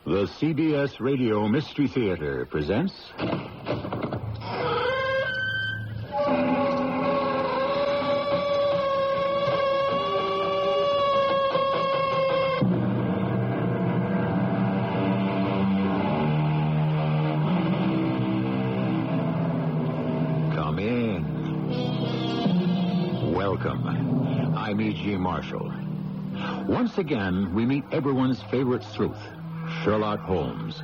The CBS Radio Mystery Theater presents... Come in. Welcome. I'm E.G. Marshall. Once again, we meet everyone's favorite sleuth, Sherlock Holmes.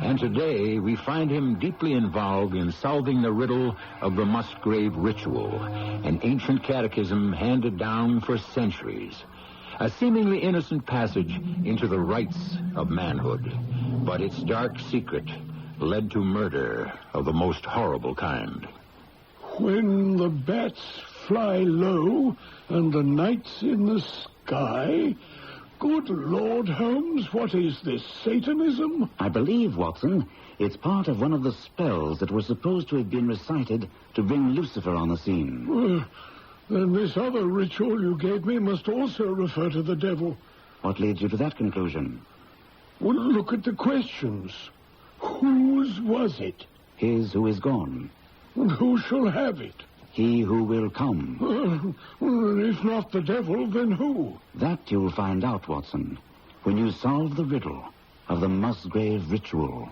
And today, we find him deeply involved in solving the riddle of the Musgrave Ritual, an ancient catechism handed down for centuries. A seemingly innocent passage into the rights of manhood. But its dark secret led to murder of the most horrible kind. When the bats fly low and the night's in the sky... Good Lord, Holmes, what is this, Satanism? I believe, Watson, it's part of one of the spells that were supposed to have been recited to bring Lucifer on the scene. Then this other ritual you gave me must also refer to the devil. What leads you to that conclusion? Well, look at the questions. Whose was it? His who is gone. And who shall have it? He who will come. If not the devil, then who? That you'll find out, Watson, when you solve the riddle of the Musgrave Ritual.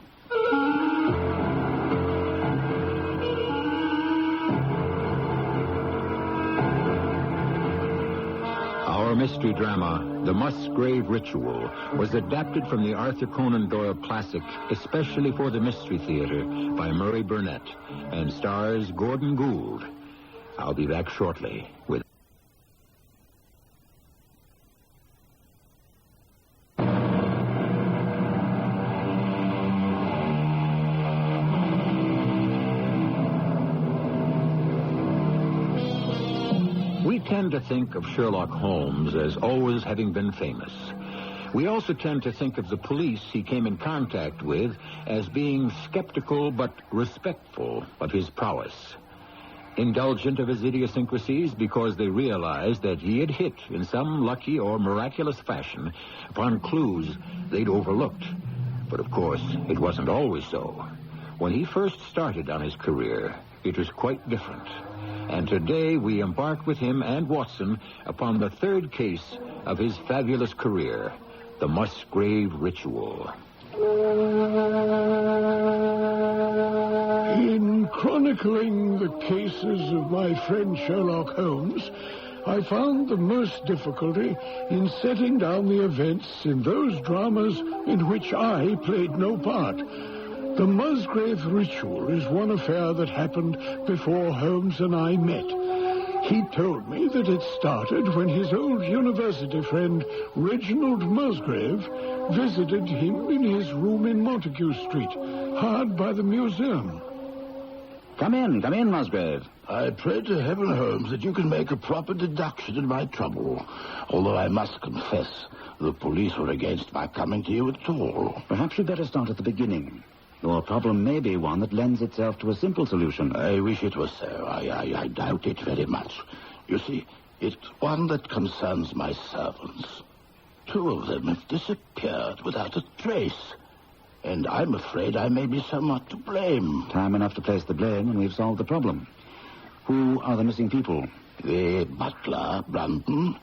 Our mystery drama, The Musgrave Ritual, was adapted from the Arthur Conan Doyle classic, especially for the Mystery Theater, by Murray Burnett, and stars Gordon Gould. I'll be back shortly with... We tend to think of Sherlock Holmes as always having been famous. We also tend to think of the police he came in contact with as being skeptical but respectful of his prowess. Indulgent of his idiosyncrasies because they realized that he had hit in some lucky or miraculous fashion upon clues they'd overlooked. But of course, it wasn't always so. When he first started on his career, it was quite different. And today we embark with him and Watson upon the third case of his fabulous career, the Musgrave Ritual. In chronicling the cases of my friend Sherlock Holmes, I found the most difficulty in setting down the events in those dramas in which I played no part. The Musgrave Ritual is one affair that happened before Holmes and I met. He told me that it started when his old university friend, Reginald Musgrave, visited him in his room in Montague Street, hard by the museum. Come in, Musgrave. I pray to heaven, Holmes, that you can make a proper deduction in my trouble. Although I must confess, the police were against my coming to you at all. Perhaps you'd better start at the beginning. Your problem may be one that lends itself to a simple solution. I wish it was so. I doubt it very much. You see, it's one that concerns my servants. 2 of them have disappeared without a trace. And I'm afraid I may be somewhat to blame. Time enough to place the blame, and we've solved the problem. Who are the missing people? The butler, Brandon,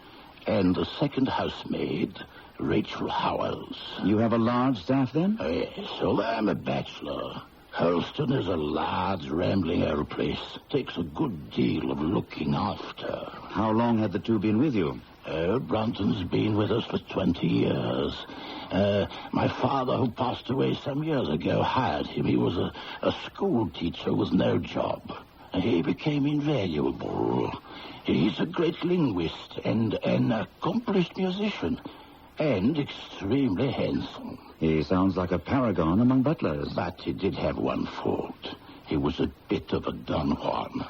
and the second housemaid, Rachel Howells. You have a large staff, then? Yes, although I'm a bachelor. Holston is a large, rambling old place. Takes a good deal of looking after. How long had the 2 been with you? Brunton's been with us for 20 years. My father, who passed away some years ago, hired him. He was a school teacher with no job. He became invaluable. He's a great linguist and an accomplished musician. And extremely handsome. He sounds like a paragon among butlers. But he did have one fault. He was a bit of a Don Juan.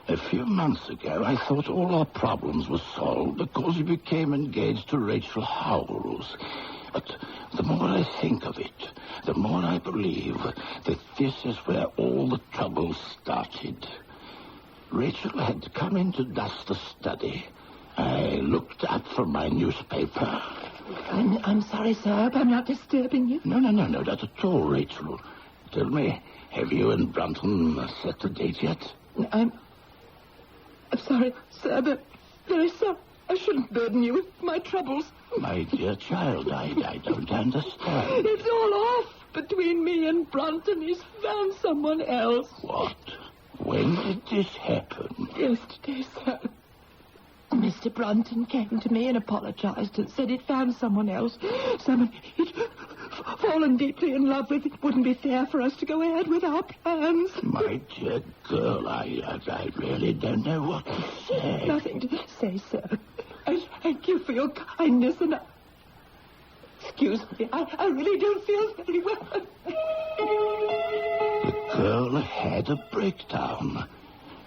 A few months ago, I thought all our problems were solved because he became engaged to Rachel Howells. But the more I think of it, the more I believe that this is where all the trouble started. Rachel had come in to dust the study. I looked up from my newspaper. I'm sorry, sir, I'm not disturbing you. No, not at all, Rachel. Tell me, have you and Brunton set a date yet? I'm sorry, sir, but very sorry. I shouldn't burden you with my troubles. My dear child, I don't understand. It's all off between me and Brunton. He's found someone else. What? When did this happen? Yesterday, sir. Mr. Brunton came to me and apologized and said he'd found someone else. Someone he'd fallen deeply in love with. It wouldn't be fair for us to go ahead with our plans. My dear girl, I really don't know what to say. Nothing to say, sir. I thank you for your kindness, and excuse me, I really don't feel very well. The girl had a breakdown.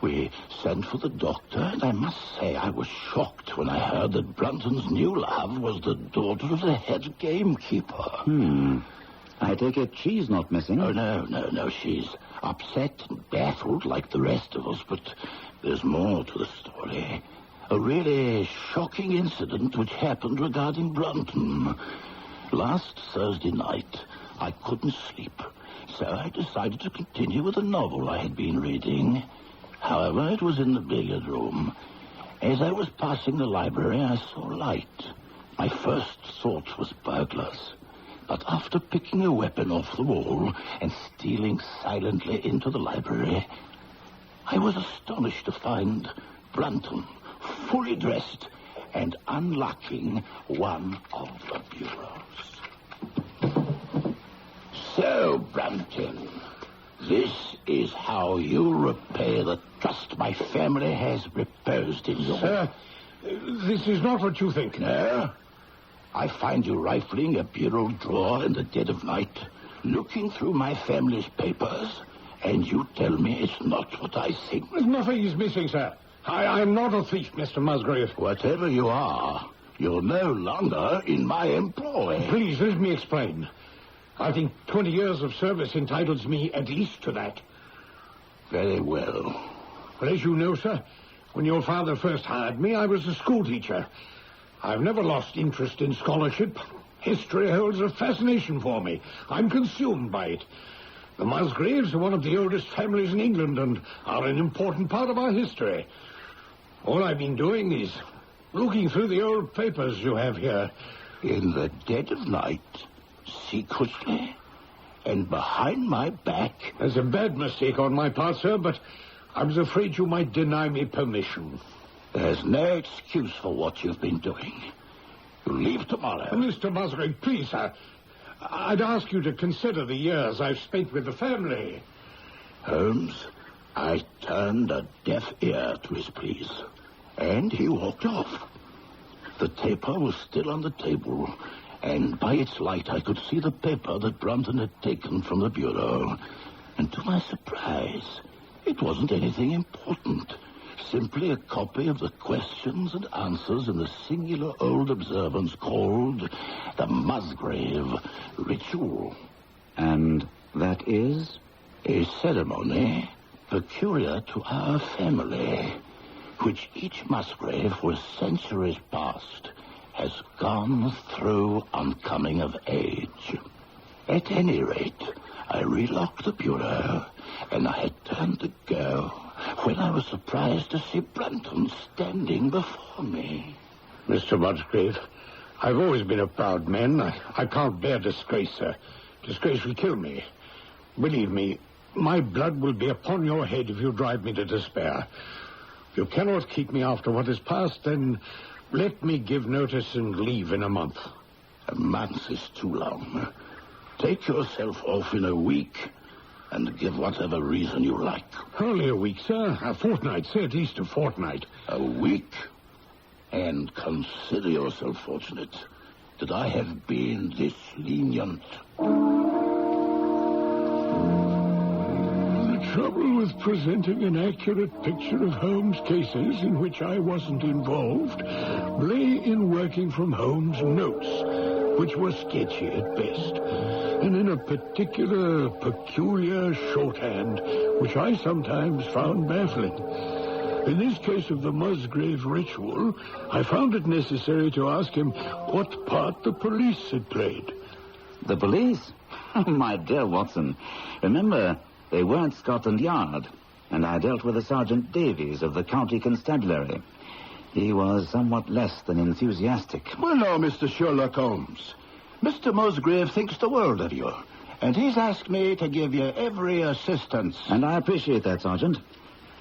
We sent for the doctor, and I must say I was shocked when I heard that Brunton's new love was the daughter of the head gamekeeper. I take it she's not missing. Oh, no. She's upset and baffled like the rest of us, but there's more to the story. A really shocking incident which happened regarding Brunton. Last Thursday night, I couldn't sleep, so I decided to continue with a novel I had been reading. However, it was in the billiard room. As I was passing the library, I saw light. My first thought was burglars. But after picking a weapon off the wall and stealing silently into the library, I was astonished to find Brunton fully dressed and unlocking one of the bureaus. So, Brunton, this is how you repay the trust my family has reposed in you. Sir, this is not what you think. No? I find you rifling a bureau drawer in the dead of night, looking through my family's papers, and you tell me it's not what I think. Nothing is missing, sir. I'm not a thief, Mr. Musgrave. Whatever you are, you're no longer in my employ. Please, let me explain. I think 20 years of service entitles me at least to that. Very well. Well, as you know, sir, when your father first hired me, I was a schoolteacher. I've never lost interest in scholarship. History holds a fascination for me. I'm consumed by it. The Musgraves are one of the oldest families in England and are an important part of our history. All I've been doing is looking through the old papers you have here. In the dead of night, secretly, and behind my back. There's a bad mistake on my part, sir, but I was afraid you might deny me permission. There's no excuse for what you've been doing. You leave tomorrow. Mr. Musgrave, please, sir. I'd ask you to consider the years I've spent with the family. Holmes, I turned a deaf ear to his pleas, and he walked off. The taper was still on the table, and by its light I could see the paper that Brunton had taken from the bureau. And to my surprise, it wasn't anything important. Simply a copy of the questions and answers in the singular old observance called the Musgrave Ritual. And that is? A ceremony peculiar to our family, which each Musgrave for centuries past has gone through on coming of age. At any rate, I relocked the bureau, and I had turned to go when I was surprised to see Brunton standing before me. Mr. Musgrave, I've always been a proud man. I can't bear disgrace, sir. Disgrace will kill me. Believe me, my blood will be upon your head if you drive me to despair. If you cannot keep me after what has passed, then let me give notice and leave in a month. A month is too long. Take yourself off in a week and give whatever reason you like. Only a week, sir. A fortnight, say at least a fortnight. A week? And consider yourself fortunate that I have been this lenient. The trouble with presenting an accurate picture of Holmes' cases in which I wasn't involved lay in working from Holmes' notes, which were sketchy at best, and in a peculiar shorthand, which I sometimes found baffling. In this case of the Musgrave Ritual, I found it necessary to ask him what part the police had played. The police? My dear Watson, remember, they weren't Scotland Yard, and I dealt with a Sergeant Davies of the County Constabulary. He was somewhat less than enthusiastic. Well, now, Mr. Sherlock Holmes, Mr. Musgrave thinks the world of you, and he's asked me to give you every assistance. And I appreciate that, Sergeant.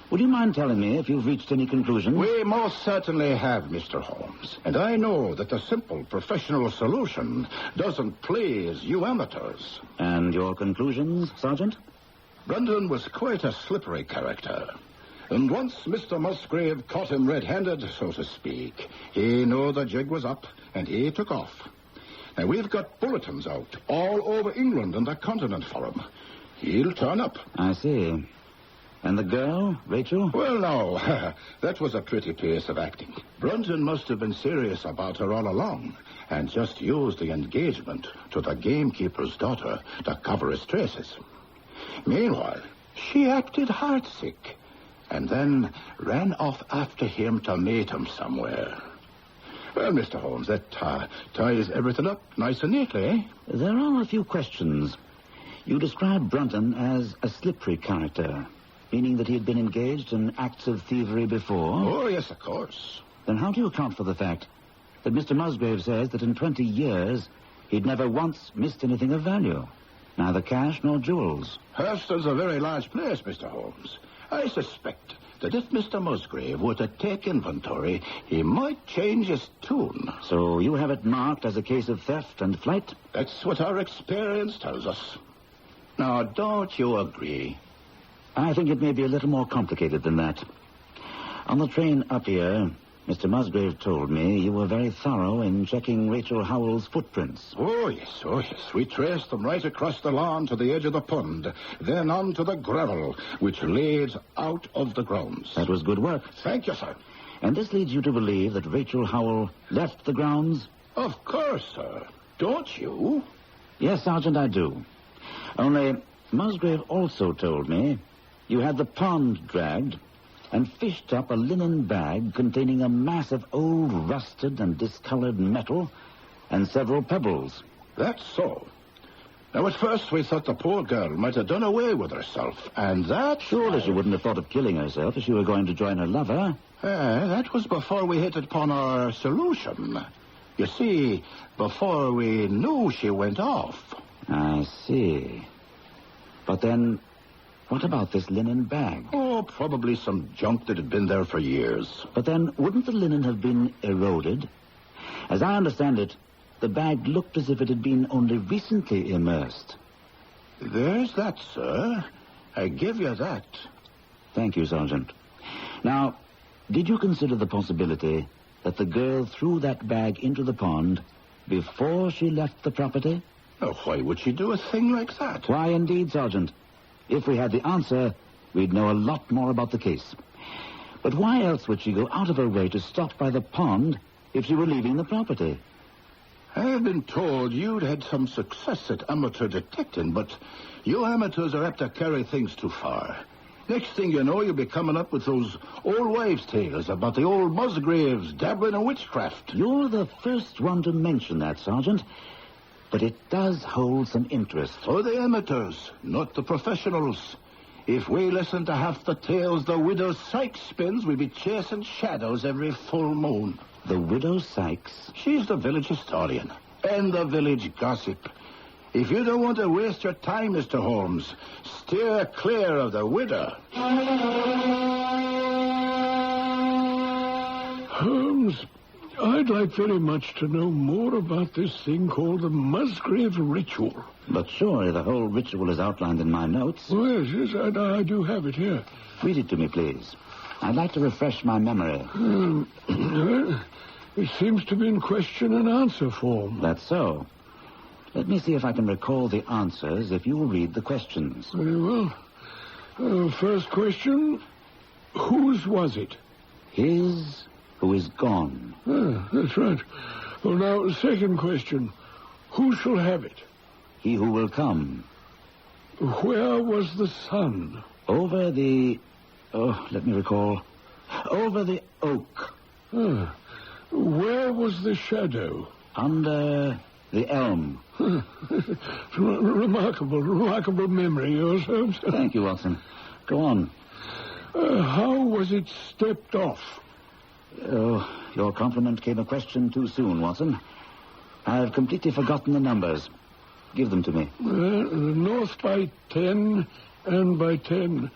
Would you mind telling me if you've reached any conclusion? We most certainly have, Mr. Holmes. And I know that a simple professional solution doesn't please you amateurs. And your conclusions, Sergeant? Brandon was quite a slippery character. And once Mr. Musgrave caught him red-handed, so to speak, he knew the jig was up, and he took off. Now, we've got bulletins out all over England and the continent for him. He'll turn up. I see. And the girl, Rachel? Well, no, that was a pretty piece of acting. Brunton must have been serious about her all along and just used the engagement to the gamekeeper's daughter to cover his traces. Meanwhile, she acted heartsick and then ran off after him to meet him somewhere. Well, Mr. Holmes, that ties everything up nice and neatly, eh? There are a few questions. You described Brunton as a slippery character, meaning that he had been engaged in acts of thievery before? Oh, yes, of course. Then how do you account for the fact that Mr. Musgrave says that in 20 years he'd never once missed anything of value? Neither cash nor jewels. Hurston's a very large place, Mr. Holmes. I suspect that if Mr. Musgrave were to take inventory, he might change his tune. So you have it marked as a case of theft and flight? That's what our experience tells us. Now, don't you agree? I think it may be a little more complicated than that. On the train up here, Mr. Musgrave told me you were very thorough in checking Rachel Howell's footprints. Oh, yes. We traced them right across the lawn to the edge of the pond, then on to the gravel, which leads out of the grounds. That was good work. Thank you, sir. And this leads you to believe that Rachel Howell left the grounds? Of course, sir. Don't you? Yes, Sergeant, I do. Only Musgrave also told me you had the pond dragged and fished up a linen bag containing a mass of old rusted and discolored metal and several pebbles. That's so. Now, at first, we thought the poor girl might have done away with herself, and that... Surely she wouldn't have thought of killing herself if she were going to join her lover. That was before we hit upon our solution. You see, before we knew she went off. I see. But then, what about this linen bag? Oh, probably some junk that had been there for years. But then, wouldn't the linen have been eroded? As I understand it, the bag looked as if it had been only recently immersed. There's that, sir. I give you that. Thank you, Sergeant. Now, did you consider the possibility that the girl threw that bag into the pond before she left the property? Oh, why would she do a thing like that? Why, indeed, Sergeant. If we had the answer, we'd know a lot more about the case. But why else would she go out of her way to stop by the pond if she were leaving the property? I've been told you'd had some success at amateur detecting, but you amateurs are apt to carry things too far. Next thing you know, you'll be coming up with those old wives' tales about the old Musgraves dabbling in witchcraft. You're the first one to mention that, Sergeant. But it does hold some interest. For the amateurs, not the professionals. If we listen to half the tales the widow Sykes spins, we'd be chasing shadows every full moon. The widow Sykes? She's the village historian and the village gossip. If you don't want to waste your time, Mr. Holmes, steer clear of the widow. Holmes, I'd like very much to know more about this thing called the Musgrave Ritual. But surely the whole ritual is outlined in my notes. Oh, yes, I do have it here. Read it to me, please. I'd like to refresh my memory. It seems to be in question and answer form. That's so. Let me see if I can recall the answers if you will read the questions. Very well. First question, whose was it? His who is gone. That's right. Well, now, second question, who shall have it? He who will come. Where was the sun? Over the... Oh, let me recall. Over the oak. Where was the shadow? Under the elm. Remarkable memory, yours, Holmes. Thank you, Watson. Go on. How was it stepped off? Oh, your compliment came a question too soon, Watson. I've completely forgotten the numbers. Give them to me. North by 10 and by 10.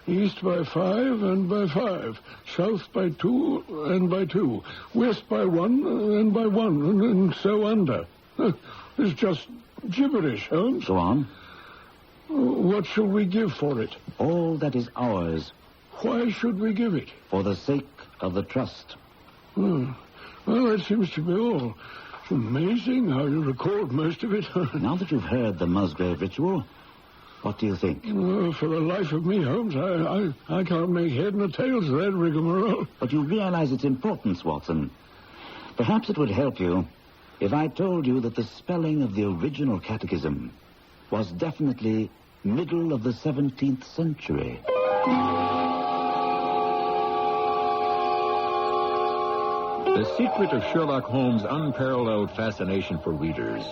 East by 5 and by 5. South by 2 and by 2. West by 1 and by 1, and so under. It's just gibberish, Holmes. Go on. What shall we give for it? All that is ours. Why should we give it? For the sake of the trust. Well, that seems to be all. It's amazing how you record most of it. Now that you've heard the Musgrave Ritual, what do you think? For the life of me, Holmes, I can't make head nor tails of that rigmarole. But you realize its importance, Watson. Perhaps it would help you if I told you that the spelling of the original catechism was definitely middle of the 17th century. The secret of Sherlock Holmes' unparalleled fascination for readers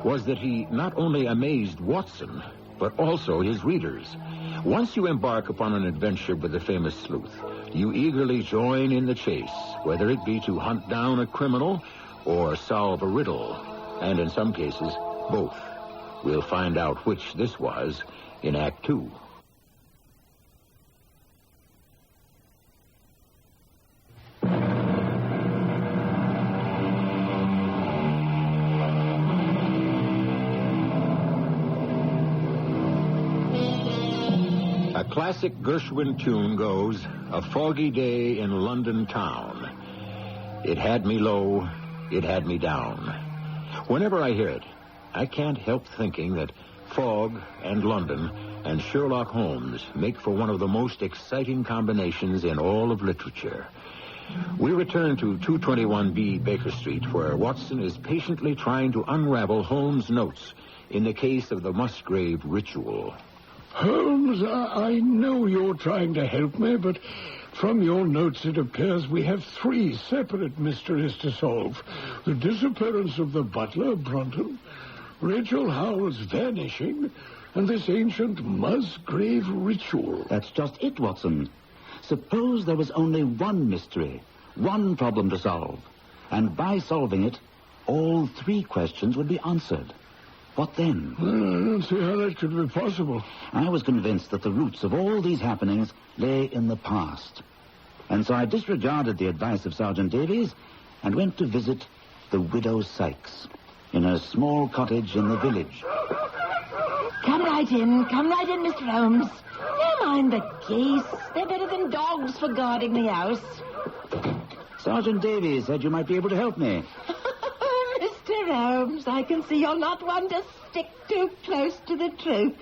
was that he not only amazed Watson, but also his readers. Once you embark upon an adventure with the famous sleuth, you eagerly join in the chase, whether it be to hunt down a criminal or solve a riddle, and in some cases, both. We'll find out which this was in Act 2. A classic Gershwin tune goes, "A foggy day in London town. It had me low, it had me down." Whenever I hear it, I can't help thinking that fog and London and Sherlock Holmes make for one of the most exciting combinations in all of literature. We return to 221B Baker Street, where Watson is patiently trying to unravel Holmes' notes in the case of the Musgrave Ritual. Holmes, I know you're trying to help me, but from your notes it appears we have 3 separate mysteries to solve. The disappearance of the butler, Brunton, Rachel Howell's vanishing, and this ancient Musgrave Ritual. That's just it, Watson. Suppose there was only one mystery, one problem to solve, and by solving it, all 3 questions would be answered. What then? Well, I don't see how that could be possible. I was convinced that the roots of all these happenings lay in the past. And so I disregarded the advice of Sergeant Davies and went to visit the widow Sykes in her small cottage in the village. Come right in, Mr. Holmes. Never mind the geese. They're better than dogs for guarding the house. Sergeant Davies said you might be able to help me. Mr. Holmes, I can see you're not one to stick too close to the truth.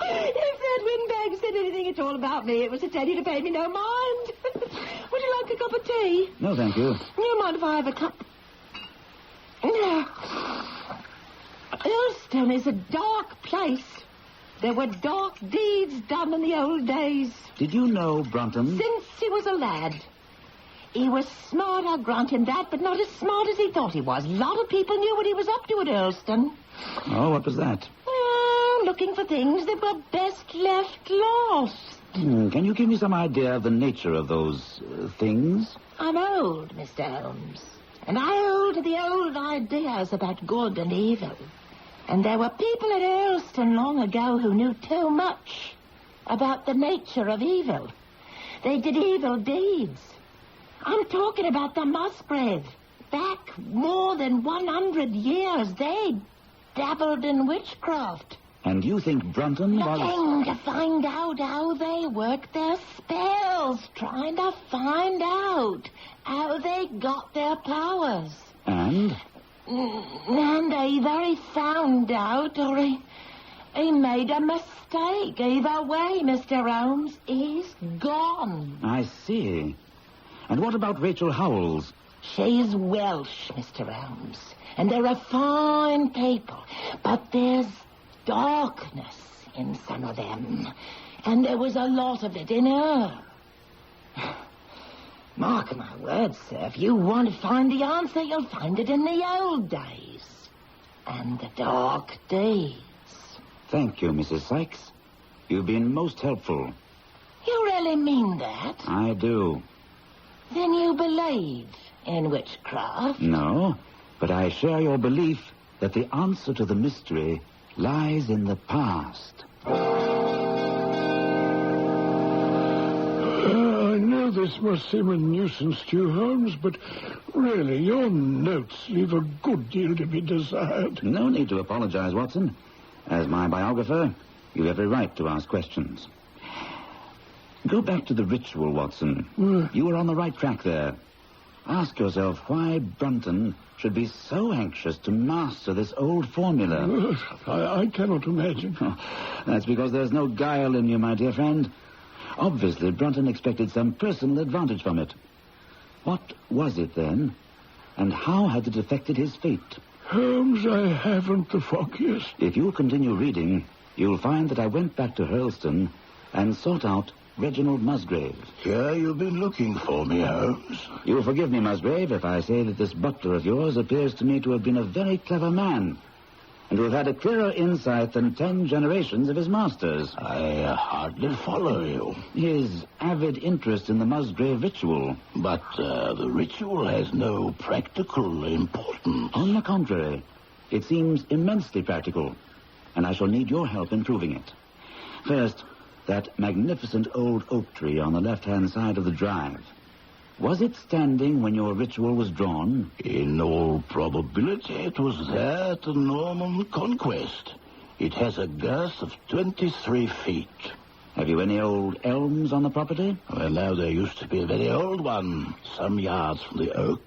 If that windbag said anything at all about me, it was to tell you to pay me no mind. Would you like a cup of tea? No, thank you. You mind if I have a cup? No. Earlston is a dark place. There were dark deeds done in the old days. Did you know Brunton? Since he was a lad. He was smart, I'll grant him that, but not as smart as he thought he was. A lot of people knew what he was up to at Earlston. Oh, what was that? Looking for things that were best left lost. Can you give me some idea of the nature of those things? I'm old, Mr. Holmes, and I hold to the old ideas about good and evil. And there were people at Earlston long ago who knew too much about the nature of evil. They did evil deeds. I'm talking about the Musgrave. Back more than 100 years, they dabbled in witchcraft. And you think Brunton was... Looking to find out how they work their spells. Trying to find out how they got their powers. And? And either he found out or he made a mistake. Either way, Mr. Holmes, he's gone. I see. And what about Rachel Howells? She's Welsh, Mr. Holmes. And they're a fine people. But there's darkness in some of them. And there was a lot of it in her. Mark my words, sir, if you want to find the answer, you'll find it in the old days. And the dark days. Thank you, Mrs. Sykes. You've been most helpful. You really mean that? I do. Then you believe in witchcraft? No, but I share your belief that the answer to the mystery lies in the past. I know this must seem a nuisance to you, Holmes, but really, your notes leave a good deal to be desired. No need to apologize, Watson. As my biographer, you have every right to ask questions. Go back to the ritual, Watson. You were on the right track there. Ask yourself why Brunton should be so anxious to master this old formula. I cannot imagine. That's because there's no guile in you, my dear friend. Obviously, Brunton expected some personal advantage from it. What was it, then? And how had it affected his fate? Holmes, I haven't the foggiest. If you'll continue reading, you'll find that I went back to Hurlstone and sought out Reginald Musgrave. Here you've been looking for me, Holmes. You'll forgive me, Musgrave, if I say that this butler of yours appears to me to have been a very clever man, and to have had a clearer insight than 10 generations of his masters. I hardly follow you. His avid interest in the Musgrave Ritual. But the ritual has no practical importance. On the contrary, it seems immensely practical, and I shall need your help in proving it. First, that magnificent old oak tree on the left-hand side of the drive. Was it standing when your ritual was drawn? In all probability, it was there at the Norman Conquest. It has a girth of 23 feet. Have you any old elms on the property? Well, now, there used to be a very old one, some yards from the oak,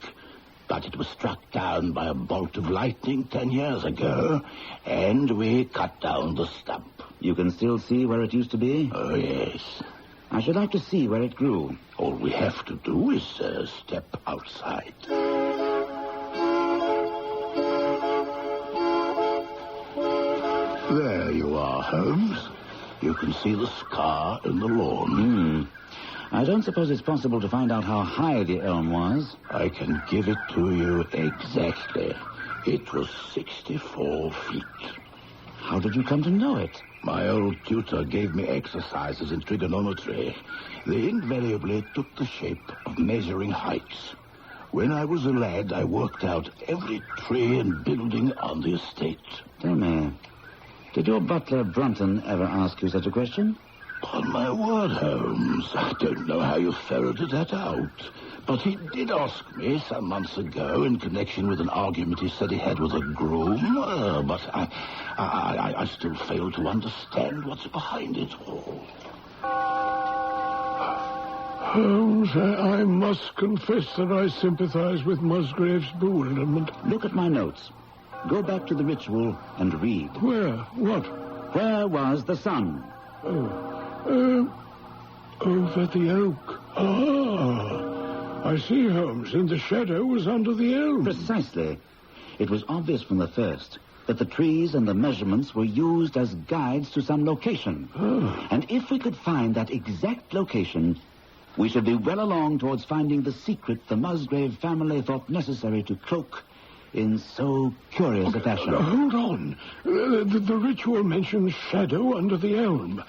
but it was struck down by a bolt of lightning 10 years ago, and we cut down the stump. You can still see where it used to be? Oh, yes. I should like to see where it grew. All we have to do is step outside. There you are, Holmes. You can see the scar in the lawn. I don't suppose it's possible to find out how high the elm was. I can give it to you exactly. It was 64 feet. How did you come to know it? My old tutor gave me exercises in trigonometry. They invariably took the shape of measuring heights. When I was a lad, I worked out every tree and building on the estate. Tell me, did your butler Brunton ever ask you such a question? Upon my word, Holmes, I don't know how you ferreted that out. But he did ask me some months ago in connection with an argument he said he had with a groom. But I still fail to understand what's behind it all. Holmes, I must confess that I sympathize with Musgrave's bewilderment. Look at my notes. Go back to the ritual and read. Where? What? Where was the sun? Over the oak. I see, Holmes, and the shadow was under the elm. Precisely. It was obvious from the first that the trees and the measurements were used as guides to some location. And if we could find that exact location, we should be well along towards finding the secret the Musgrave family thought necessary to cloak in so curious a fashion. Hold on. The ritual mentions shadow under the elm.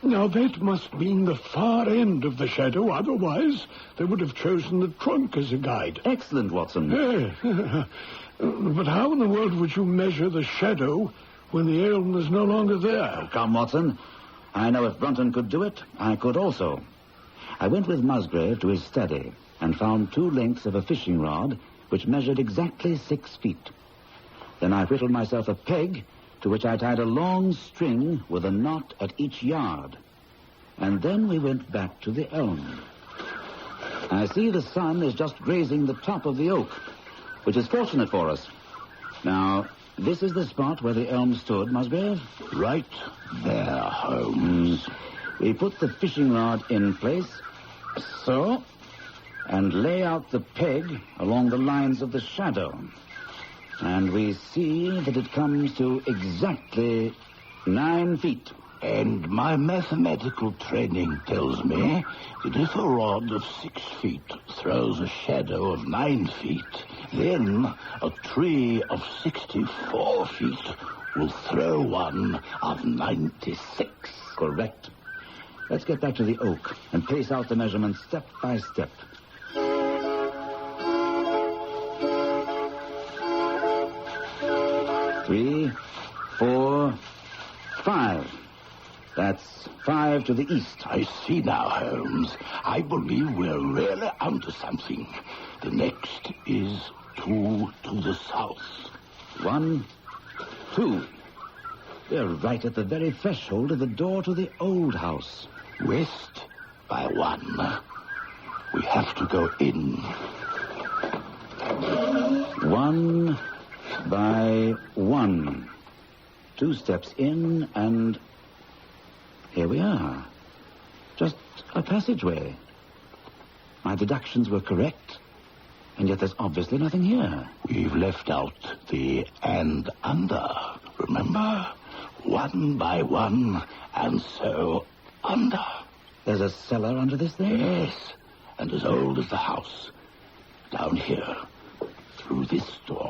Now, that must mean the far end of the shadow. Otherwise, they would have chosen the trunk as a guide. Excellent, Watson. But how in the world would you measure the shadow when the elm is no longer there? Oh, come, Watson. I know if Brunton could do it, I could also. I went with Musgrave to his study and found 2 lengths of a fishing rod which measured exactly 6 feet. Then I whittled myself a peg to which I tied a long string with a knot at each yard. And then we went back to the elm. I see the sun is just grazing the top of the oak, which is fortunate for us. Now, this is the spot where the elm stood, Musgrave? Right there, Holmes. We put the fishing rod in place, so, and lay out the peg along the lines of the shadow. And we see that it comes to exactly 9 feet. And my mathematical training tells me that if a rod of 6 feet throws a shadow of 9 feet, then a tree of 64 feet will throw one of 96. Correct. Let's get back to the oak and pace out the measurements step by step. 3, 4, 5. That's 5 to the east. I see now, Holmes. I believe we're really onto something. The next is 2 to the south. 1, 2. They're right at the very threshold of the door to the old house. West by 1. We have to go in. 1 by 1. 2 steps in, and here we are. Just a passageway. My deductions were correct, and yet there's obviously nothing here. We've left out the and under, remember? 1 by 1, and so under. There's a cellar under this thing? Yes, and as old as the house. Down here, through this door.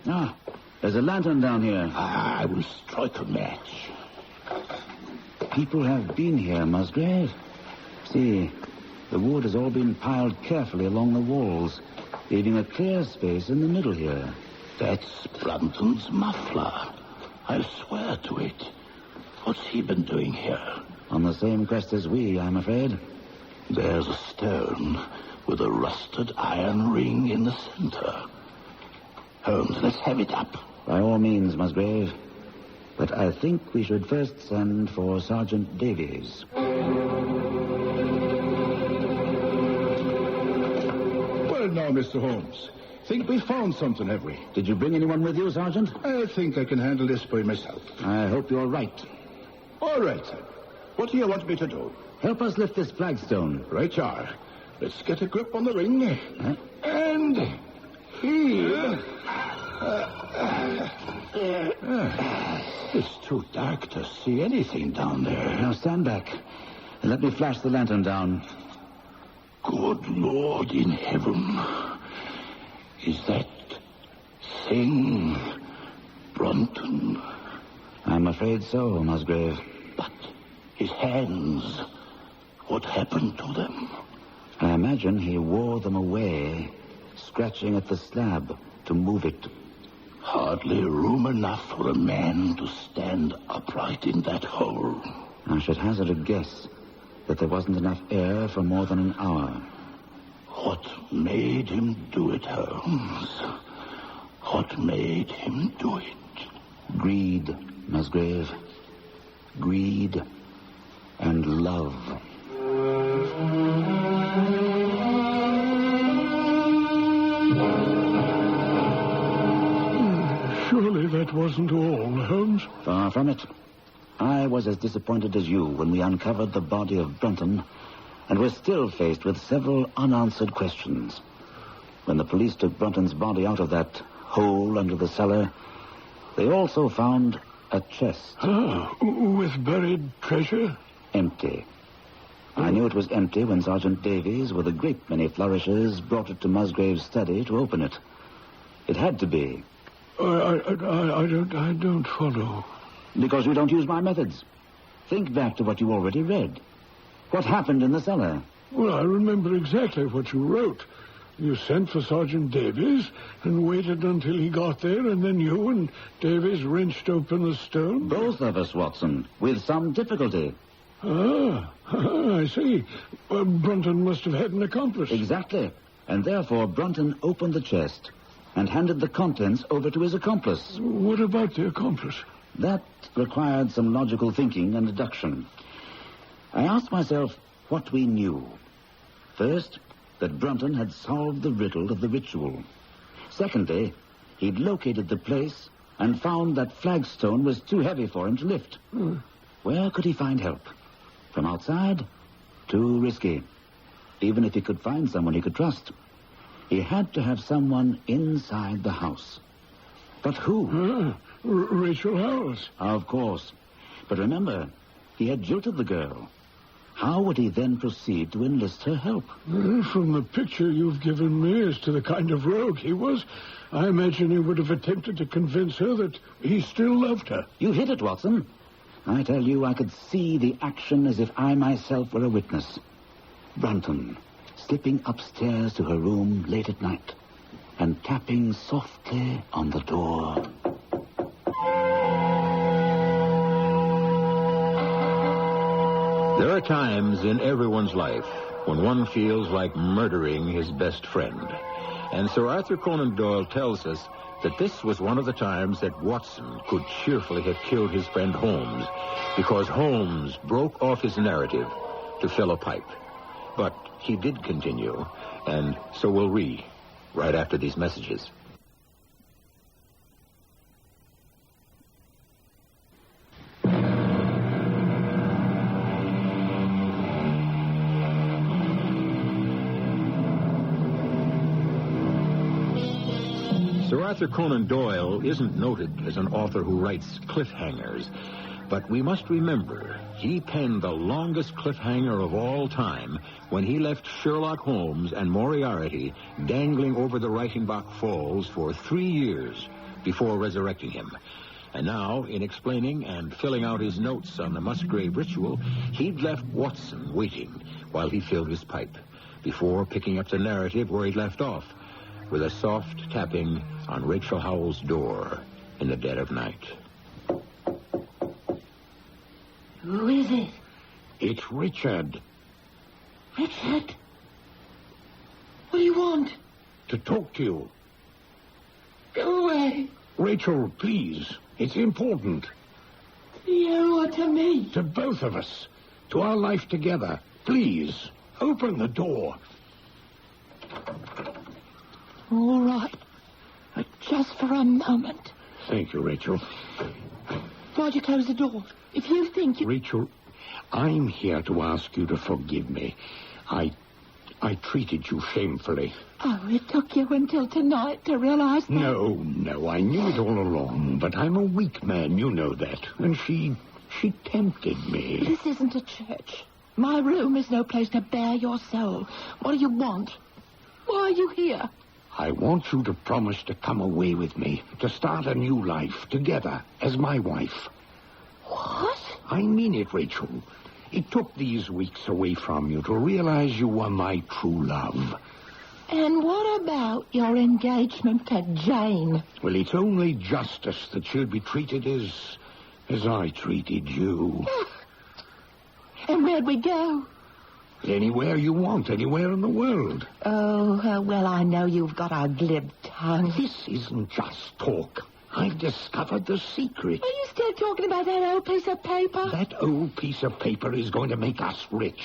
Ah, there's a lantern down here. I will strike a match. People have been here, Musgrave. See, the wood has all been piled carefully along the walls, leaving a clear space in the middle here. That's Brunton's muffler. I swear to it. What's he been doing here? On the same quest as we, I'm afraid. There's a stone with a rusted iron ring in the center. Holmes, let's have it up. By all means, Musgrave. But I think we should first send for Sergeant Davies. Well, now, Mr. Holmes. Think we found something, have we? Did you bring anyone with you, Sergeant? I think I can handle this by myself. I hope you're right. All right, then. What do you want me to do? Help us lift this flagstone. Right you are. Let's get a grip on the ring. Huh? And here. It's too dark to see anything down there. Now stand back and let me flash the lantern down. Good Lord in heaven. Is that thing Brunton? I'm afraid so, Musgrave. But his hands, what happened to them? I imagine he wore them away, scratching at the slab to move it. Hardly room enough for a man to stand upright in that hole. I should hazard a guess that there wasn't enough air for more than an hour. What made him do it, Holmes? What made him do it? Greed, Musgrave. Greed and love. Surely that wasn't all, Holmes. Far from it. I was as disappointed as you when we uncovered the body of Brunton, and we're still faced with several unanswered questions. When the police took Brunton's body out of that hole under the cellar, they also found a chest. Ah, with buried treasure? Empty. I knew it was empty when Sergeant Davies, with a great many flourishes, brought it to Musgrave's study to open it. It had to be. I don't follow. Because you don't use my methods. Think back to what you already read. What happened in the cellar? Well, I remember exactly what you wrote. You sent for Sergeant Davies and waited until he got there, and then you and Davies wrenched open the stone. Both of us, Watson, with some difficulty. I see. Brunton must have had an accomplice. Exactly. And therefore, Brunton opened the chest and handed the contents over to his accomplice. What about the accomplice? That required some logical thinking and deduction. I asked myself what we knew. First, that Brunton had solved the riddle of the ritual. Secondly, he'd located the place and found that flagstone was too heavy for him to lift. Where could he find help? From outside? Too risky. Even if he could find someone he could trust. He had to have someone inside the house. But who? Rachel Howells. Of course. But remember, he had jilted the girl. How would he then proceed to enlist her help? From the picture you've given me as to the kind of rogue he was, I imagine he would have attempted to convince her that he still loved her. You hit it, Watson. I tell you, I could see the action as if I myself were a witness. Brunton, slipping upstairs to her room late at night and tapping softly on the door. There are times in everyone's life when one feels like murdering his best friend. And Sir Arthur Conan Doyle tells us that this was one of the times that Watson could cheerfully have killed his friend Holmes, because Holmes broke off his narrative to fill a pipe. But he did continue, and so will we, right after these messages. Sir Arthur Conan Doyle isn't noted as an author who writes cliffhangers, but we must remember he penned the longest cliffhanger of all time when he left Sherlock Holmes and Moriarty dangling over the Reichenbach Falls for 3 years before resurrecting him. And now, in explaining and filling out his notes on the Musgrave Ritual, he'd left Watson waiting while he filled his pipe before picking up the narrative where he'd left off, with a soft tapping on Rachel Howell's door in the dead of night. Who is it? It's Richard. Richard? What do you want? To talk to you. Go away. Rachel, please. It's important. To you or to me? To both of us. To our life together. Please, open the door. All right. But just for a moment. Thank you, Rachel. Why'd you close the door? If you think you... Rachel, I'm here to ask you to forgive me. I treated you shamefully. Oh, it took you until tonight to realize that? No, I knew it all along, but I'm a weak man, you know that. And she tempted me. This isn't a church. My room is no place to bare your soul. What do you want? Why are you here? I want you to promise to come away with me, to start a new life together as my wife. What? I mean it, Rachel. It took these weeks away from you to realize you were my true love. And what about your engagement to Jane? Well, it's only justice that she'll be treated as I treated you. And where'd we go? Anywhere you want, anywhere in the world. Oh, well, I know you've got a glib tongue. This isn't just talk. I've discovered the secret. Are you still talking about that old piece of paper? That old piece of paper is going to make us rich.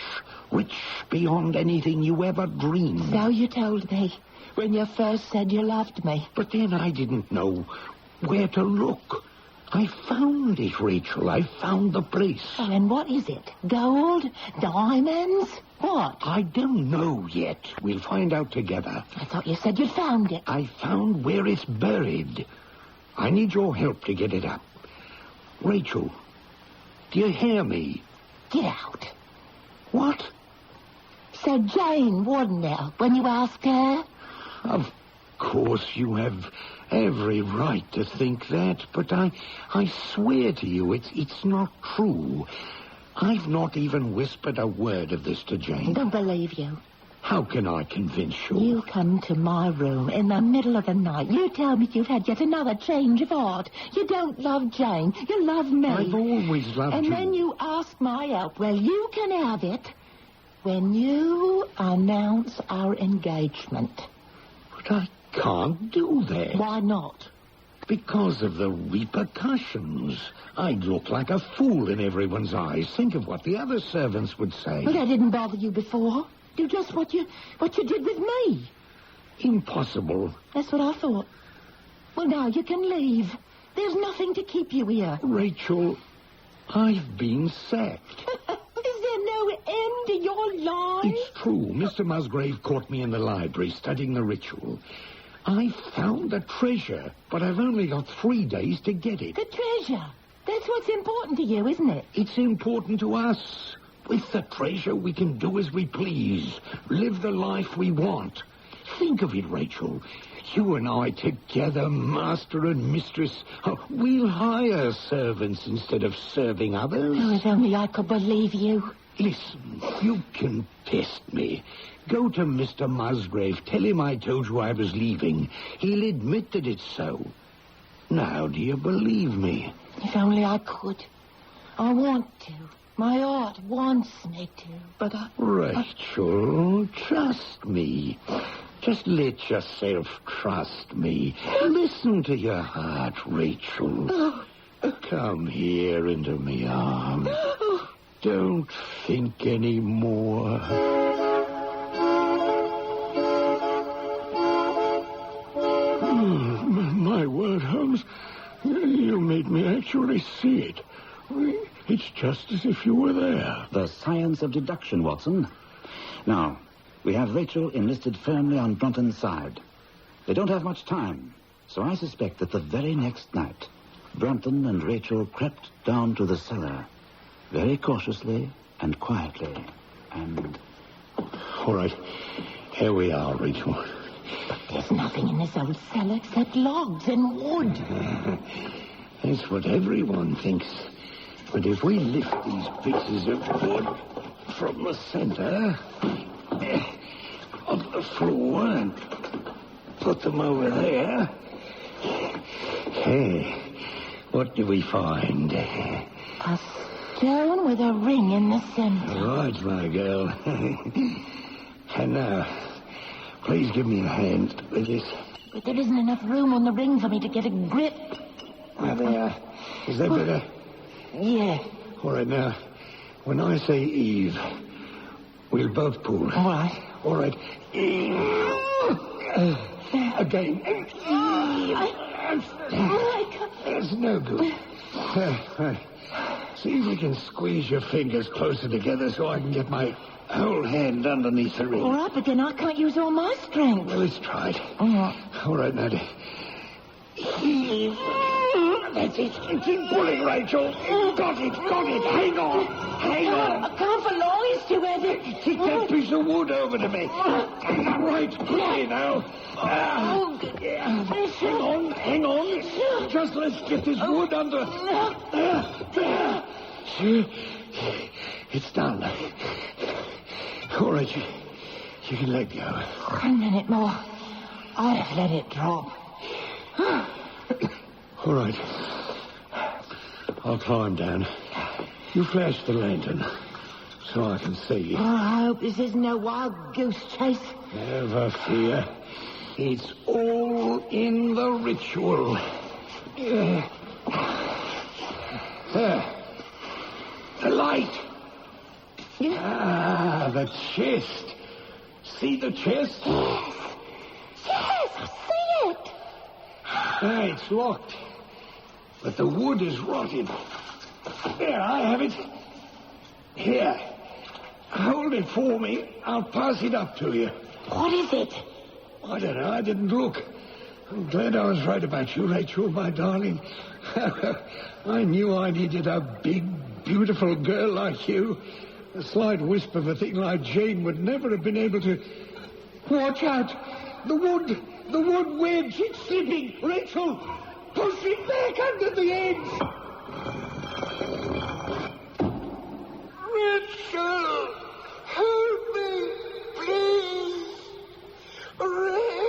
Rich beyond anything you ever dreamed. So you told me when you first said you loved me. But then I didn't know where to look. I found it, Rachel. I found the place. Oh, and what is it? Gold? Diamonds? What? I don't know yet. We'll find out together. I thought you said you'd found it. I found where it's buried. I need your help to get it up. Rachel, do you hear me? Get out. What? So Jane wouldn't help when you asked her? Of course you have every right to think that, but I swear to you it's not true. I've not even whispered a word of this to Jane. I don't believe you. How can I convince you? You come to my room in the middle of the night. You tell me you've had yet another change of heart. You don't love Jane. You love me. I've always loved you. And then you ask my help. Well, you can have it when you announce our engagement. But I can't do that. Why not? Because of the repercussions. I'd look like a fool in everyone's eyes. Think of what the other servants would say. Well, that didn't bother you before. Do just what you did with me. Impossible. That's what I thought. Well, now you can leave. There's nothing to keep you here. Rachel, I've been sacked. Is there no end to your life? It's true. Mr. Musgrave caught me in the library studying the ritual. I found the treasure, but I've only got 3 days to get it. The treasure. That's what's important to you, isn't it? It's important to us. With the treasure, we can do as we please. Live the life we want. Think of it, Rachel. You and I together, master and mistress. We'll hire servants instead of serving others. Oh, if only I could believe you. Listen, you can test me. Go to Mr. Musgrave. Tell him I told you I was leaving. He'll admit that it's so. Now, do you believe me? If only I could. I want to. My heart wants me to, but Rachel, trust me. Just let yourself trust me. Listen to your heart, Rachel. Come here into my arms. Don't think any more. My word, Holmes. You made me actually see it. It's just as if you were there. The science of deduction, Watson. Now, we have Rachel enlisted firmly on Brunton's side. They don't have much time, so I suspect that the very next night, Brunton and Rachel crept down to the cellar, very cautiously and quietly, and... All right, here we are, Rachel. But there's nothing in this old cellar except logs and wood. That's what everyone thinks. But if we lift these pieces of wood from the center of the floor and put them over there, hey, what do we find? A stone with a ring in the center. Right, my girl. And now, please give me a hand with this. But there isn't enough room on the ring for me to get a grip. There. Is that better? Yeah. All right, now, when I say Eve, we'll both pull. All right. All right. Eve. Again. That's no good. Right. See if we can squeeze your fingers closer together so I can get my whole hand underneath the ring. All right, but then I can't use all my strength. Well, let's try it. All right. All right, now. Eve. That's it. It's in pulling, Rachel. Got it. Hang on. I can't for long. It's too heavy. Take that piece of wood over to me. Right. Quickly now. Hang on. Just let's get this wood under. There. It's done. All right. You can let go. 1 minute more. I'd have let it drop. All right. I'll climb down. You flash the lantern so I can see. Oh, I hope this isn't no wild goose chase. Never fear. It's all in the ritual. The light. The chest. See the chest? Yes, I see it. It's locked. But the wood is rotted. There, I have it. Here. Hold it for me. I'll pass it up to you. What is it? I don't know. I didn't look. I'm glad I was right about you, Rachel, my darling. I knew I needed a big, beautiful girl like you. A slight wisp of a thing like Jane would never have been able to... Watch out! The wood wedge, it's slipping! Rachel, push it back under the edge! Rachel, help me, please! Rachel!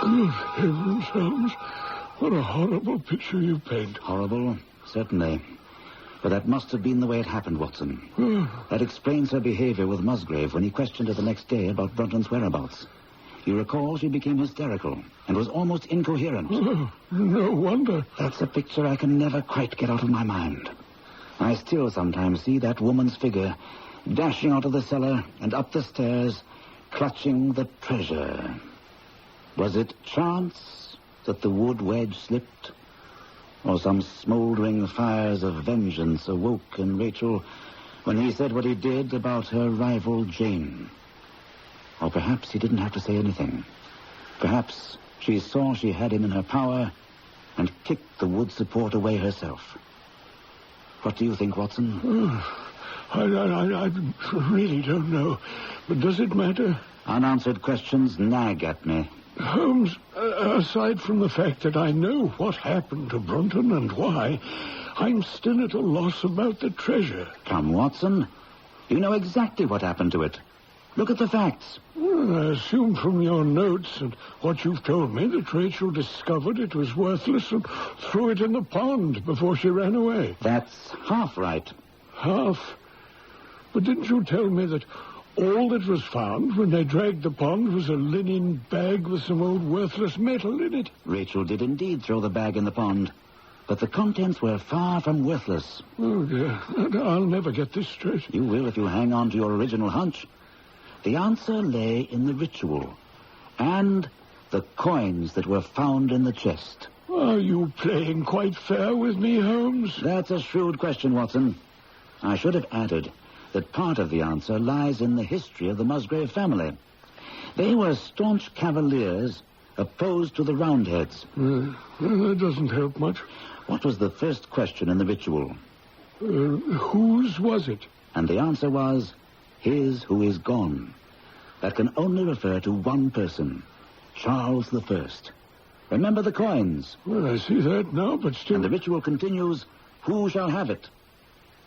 Good heavens, Holmes. What a horrible picture you paint. Horrible? Certainly. But that must have been the way it happened, Watson. That explains her behavior with Musgrave when he questioned her the next day about Brunton's whereabouts. You recall she became hysterical and was almost incoherent. No wonder. That's a picture I can never quite get out of my mind. I still sometimes see that woman's figure dashing out of the cellar and up the stairs, clutching the treasure. Was it chance that the wood wedge slipped? Or some smoldering fires of vengeance awoke in Rachel when he said what he did about her rival Jane. Or perhaps he didn't have to say anything. Perhaps she saw she had him in her power and kicked the wood support away herself. What do you think, Watson? I really don't know. But does it matter? Unanswered questions nag at me. Holmes, aside from the fact that I know what happened to Brunton and why, I'm still at a loss about the treasure. Come, Watson. You know exactly what happened to it. Look at the facts. Well, I assume from your notes and what you've told me that Rachel discovered it was worthless and threw it in the pond before she ran away. That's half right. Half? But didn't you tell me that all that was found when they dragged the pond was a linen bag with some old worthless metal in it? Rachel did indeed throw the bag in the pond, but the contents were far from worthless. Oh, dear. I'll never get this straight. You will if you hang on to your original hunch. The answer lay in the ritual and the coins that were found in the chest. Are you playing quite fair with me, Holmes? That's a shrewd question, Watson. I should have added that part of the answer lies in the history of the Musgrave family. They were staunch cavaliers opposed to the Roundheads. Well, that doesn't help much. What was the first question in the ritual? Whose was it? And the answer was, his who is gone. That can only refer to one person, Charles I. Remember the coins? Well, I see that now, but still... And the ritual continues, who shall have it?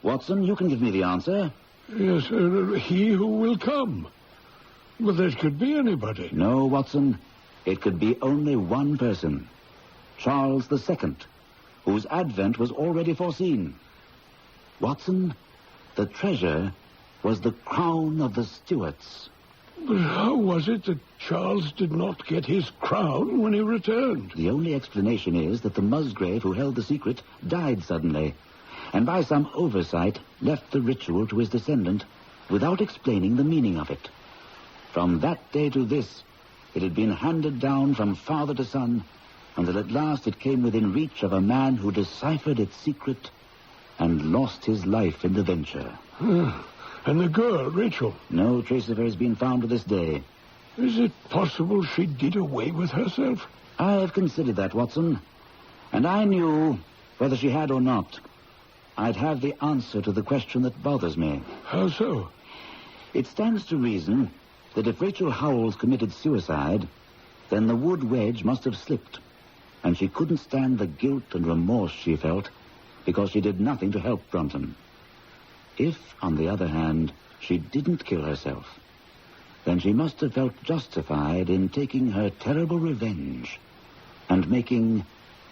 Watson, you can give me the answer. Yes, he who will come. But that could be anybody. No, Watson. It could be only one person. Charles II, whose advent was already foreseen. Watson, the treasure was the crown of the Stuarts. But how was it that Charles did not get his crown when he returned? The only explanation is that the Musgrave who held the secret died suddenly, and by some oversight left the ritual to his descendant without explaining the meaning of it. From that day to this, it had been handed down from father to son, until at last it came within reach of a man who deciphered its secret and lost his life in the venture. And the girl, Rachel? No trace of her has been found to this day. Is it possible she did away with herself? I have considered that, Watson. And I knew, whether she had or not, I'd have the answer to the question that bothers me. How so? It stands to reason that if Rachel Howells committed suicide, then the wood wedge must have slipped, and she couldn't stand the guilt and remorse she felt because she did nothing to help Brunton. If, on the other hand, she didn't kill herself, then she must have felt justified in taking her terrible revenge and making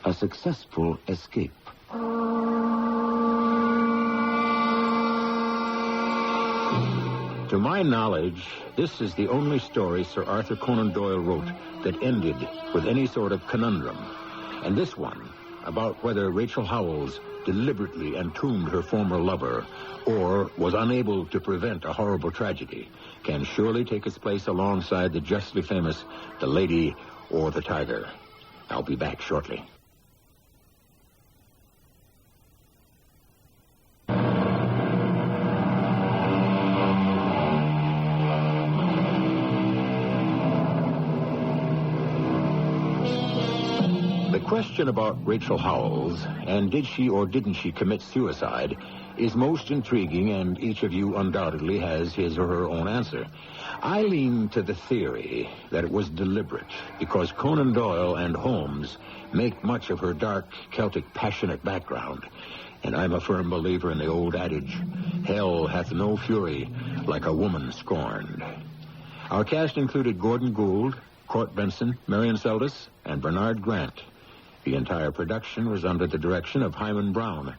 a successful escape. To my knowledge, this is the only story Sir Arthur Conan Doyle wrote that ended with any sort of conundrum. And this one, about whether Rachel Howells deliberately entombed her former lover or was unable to prevent a horrible tragedy, can surely take its place alongside the justly famous The Lady or the Tiger. I'll be back shortly. The question about Rachel Howells, and did she or didn't she commit suicide, is most intriguing, and each of you undoubtedly has his or her own answer. I lean to the theory that it was deliberate, because Conan Doyle and Holmes make much of her dark, Celtic, passionate background. And I'm a firm believer in the old adage, hell hath no fury like a woman scorned. Our cast included Gordon Gould, Court Benson, Marian Seldes, and Bernard Grant. The entire production was under the direction of Hyman Brown.